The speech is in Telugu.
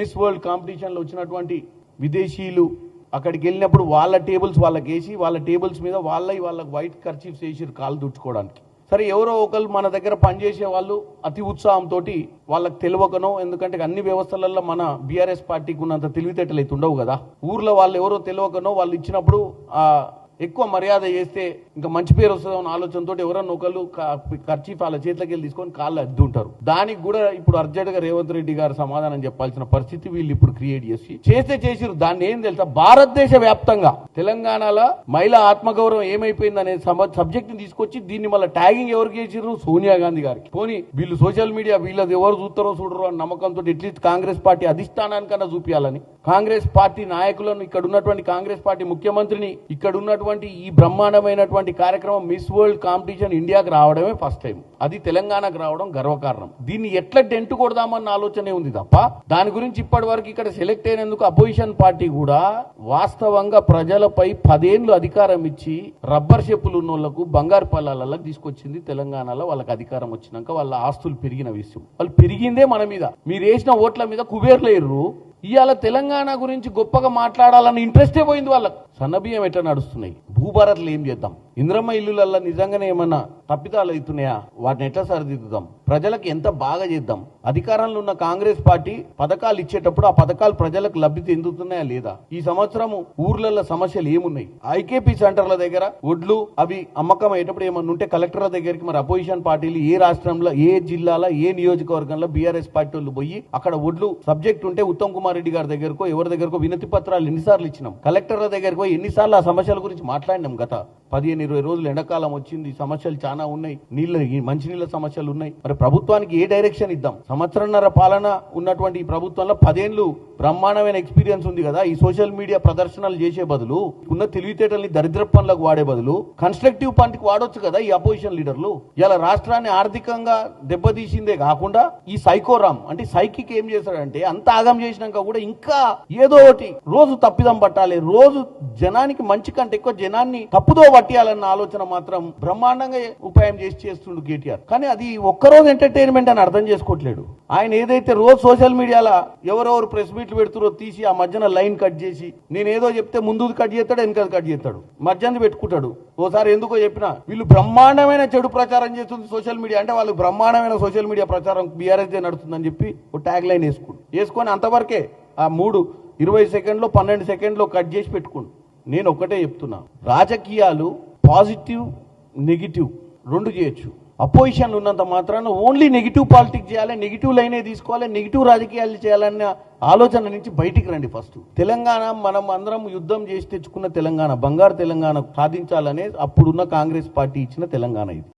మిస్ వరల్డ్ కాంపిటీషన్లో వచ్చినటువంటి విదేశీయులు అక్కడికి వెళ్ళినప్పుడు వాళ్ళ టేబుల్స్ వాళ్ళకి వేసి వాళ్ళ టేబుల్స్ మీద వాళ్ళకి వైట్ కర్చీఫ్స్ వేసి కాలు దుడుచుకోవడానికి. సరే, ఎవరో ఒకరు మన దగ్గర పనిచేసే వాళ్ళు అతి ఉత్సాహంతో వాళ్ళకి తెలియకనో, ఎందుకంటే అన్ని వ్యవస్థలలో మన బీఆర్ఎస్ పార్టీకి ఉన్నంత తెలివితేటలు అయితే ఉండవు కదా, ఊర్లో వాళ్ళు ఎవరో తెలియకనో వాళ్ళు ఇచ్చినప్పుడు ఎక్కువ మర్యాద చేస్తే ఇంకా మంచి పేరు వస్తుందన్న ఆలోచనతో ఎవరన్నా ఒకళ్ళు ఖర్చీఫ్ వాళ్ళ చేతిలోకి వెళ్ళి తీసుకొని కాళ్ళు అద్దుంటారు. దానికి కూడా ఇప్పుడు అర్జెంట్ గా రేవంత్ రెడ్డి గారు సమాధానం చెప్పాల్సిన పరిస్థితి వీళ్ళు ఇప్పుడు క్రియేట్ చేసిరు. దాన్ని ఏం తెలుసా, భారతదేశ వ్యాప్తంగా తెలంగాణలో మహిళా ఆత్మగౌరవం ఏమైపోయింది అనే సబ్జెక్ట్ ని తీసుకొచ్చి దీన్ని మళ్ళీ ట్యాగింగ్ ఎవరికి చేసిర్రు, సోనియా గాంధీ గారికి. పోనీ వీళ్ళు సోషల్ మీడియా వీళ్ళది ఎవరు చూస్తారో చూడరో అని నమ్మకంతో అట్లీస్ట్ కాంగ్రెస్ పార్టీ అధిష్టానానికన్నా చూపించాలని కాంగ్రెస్ పార్టీ నాయకులను, ఇక్కడ ఉన్నటువంటి కాంగ్రెస్ పార్టీ ముఖ్యమంత్రిని, ఇక్కడ ఉన్నటువంటి ఈ బ్రహ్మాండమైనటువంటి కార్యక్రమం మిస్ వరల్డ్ కాంపిటీషన్ ఇండియాకి రావడమే ఫస్ట్ టైం. అది తెలంగాణకు రావడం గర్వకారణం. దీన్ని ఎట్లా డెంట్ కొడదామన్న ఆలోచనే ఉంది తప్ప దాని గురించి ఇప్పటి వరకు ఇక్కడ సెలెక్ట్ అయినందుకు అపోజిషన్ పార్టీ కూడా వాస్తవంగా ప్రజలపై 10 ఏళ్లు అధికారం ఇచ్చి రబ్బర్ చెప్పులు ఉన్న వాళ్ళకు బంగారు పల్లాలకు తీసుకొచ్చింది తెలంగాణలో. వాళ్ళకి అధికారం వచ్చినాక వాళ్ళ ఆస్తులు పెరిగిన విషయం, వాళ్ళు పెరిగిందే మన మీద. మీరు వేసిన ఓట్ల మీద కుబేర్లేరు. ఇవాళ తెలంగాణ గురించి గొప్పగా మాట్లాడాలన్న ఇంట్రెస్టే పోయింది వాళ్ళకు. సన్నబియ్యం ఎట్లా నడుస్తున్నాయి, భూభారత్లు ఏం చేద్దాం, ఇంద్రమ్మ ఇల్లులల్లో నిజంగానే ఏమన్నా తప్పిదాలు అవుతున్నాయా, వాటిని ఎట్లా సరిదిద్దుదాం, ప్రజలకు ఎంత బాగా చేద్దాం. అధికారంలో ఉన్న కాంగ్రెస్ పార్టీ పథకాలు ఇచ్చేటప్పుడు ఆ పథకాలు ప్రజలకు లబ్ధి చెందుతున్నాయా లేదా, ఈ సంవత్సరం ఊర్లలో సమస్యలు ఏమున్నాయి, ఐకేపీ సెంటర్ల దగ్గర ఒడ్లు అవి అమ్మకం అయ్యేటప్పుడు ఏమన్నా ఉంటే కలెక్టర్ల దగ్గరికి మరి అపోజిషన్ పార్టీలు ఏ రాష్ట్రంలో ఏ జిల్లాలో ఏ నియోజకవర్గంలో బీఆర్ఎస్ పార్టీ వాళ్ళు పోయి అక్కడ ఒడ్లు సబ్జెక్ట్ ఉంటే ఉత్తమ్ కుమార్ రెడ్డి గారి దగ్గరకో ఎవరి దగ్గరకో వినతి పత్రాలు ఎన్నిసార్లు ఇచ్చినాం, కలెక్టర్ల దగ్గరకు ఎన్నిసార్లు ఆ సమస్యల గురించి మాట్లాడినాం. గత 15-20 రోజులు ఎండాకాలం వచ్చింది, సమస్యలు చాలా ఉన్నాయి, మంచినీళ్ళ సమస్యలు ఉన్నాయి. మరి ప్రభుత్వానికి ఏ డైరెక్షన్ ఇద్దాం? సంవత్సరన్నర పాలన ఉన్నటువంటి ఈ ప్రభుత్వంలో 10 ఏళ్లు బ్రహ్మాండమైన ఎక్స్పీరియన్స్ ఉంది కదా. ఈ సోషల్ మీడియా ప్రదర్శనలు చేసే బదులు, ఉన్న తెలివితేటల్ని దరిద్ర పనులకు వాడే బదులు కన్స్ట్రక్టివ్ పనికి వాడొచ్చు కదా ఈ అపోజిషన్ లీడర్లు. ఇలా రాష్ట్రాన్ని ఆర్థికంగా దెబ్బతీసిందే కాకుండా ఈ సైకోరామ్ అంటే సైకిక్ ఏం చేశాడంటే అంత ఆగం చేసినాక కూడా ఇంకా ఏదో ఒకటి రోజు తప్పిదం పట్టాలి, రోజు జనానికి మంచి కంటే ఎక్కువ జనాన్ని తప్పుదో పట్టియాలన్న ఆలోచన మాత్రం బ్రహ్మాండంగా ఉపాయం చేస్తుండు కేటీఆర్. కానీ అది ఒక్కరోజు ఎంటర్టైన్మెంట్ అని అర్థం చేసుకోవట్లేడు. ఆయన ఏదైతే రోజు సోషల్ మీడియాలో ఎవరెవరు ప్రెస్ మీట్లు పెడుతురో తీసి ఆ మధ్యన లైన్ కట్ చేసి, నేను ఏదో చెప్తే ముందు కట్ చేస్తాడు, వెనకాల కట్ చేస్తాడు, మధ్యన పెట్టుకుంటాడు. ఓసారి ఎందుకో చెప్పినా వీళ్ళు బ్రహ్మాండమైన చెడు ప్రచారం చేస్తుంది సోషల్ మీడియా అంటే, వాళ్ళు బ్రహ్మాండమైన సోషల్ మీడియా ప్రచారం బీఆర్ఎస్ నడుతుందని చెప్పి ఒక ట్యాగ్ లైన్ వేసుకొని అంతవరకే ఆ 20 సెకండ్లో 12 సెకండ్లో కట్ చేసి పెట్టుకోండి. నేను ఒక్కటే చెప్తున్నా, రాజకీయాలు పాజిటివ్ నెగిటివ్ రెండు చేయొచ్చు. అపోజిషన్ ఉన్నంత మాత్రాన ఓన్లీ నెగిటివ్ పాలిటిక్స్ చేయాలి, నెగిటివ్ లైనే తీసుకోవాలి, నెగిటివ్ రాజకీయాలు చేయాలన్న ఆలోచన నుంచి బయటికి రండి. ఫస్ట్ తెలంగాణ మనం అందరం యుద్ధం చేసి తెచ్చుకున్న తెలంగాణ, బంగారు తెలంగాణ సాధించాలనే అప్పుడున్న కాంగ్రెస్ పార్టీ ఇచ్చిన తెలంగాణ ఇది.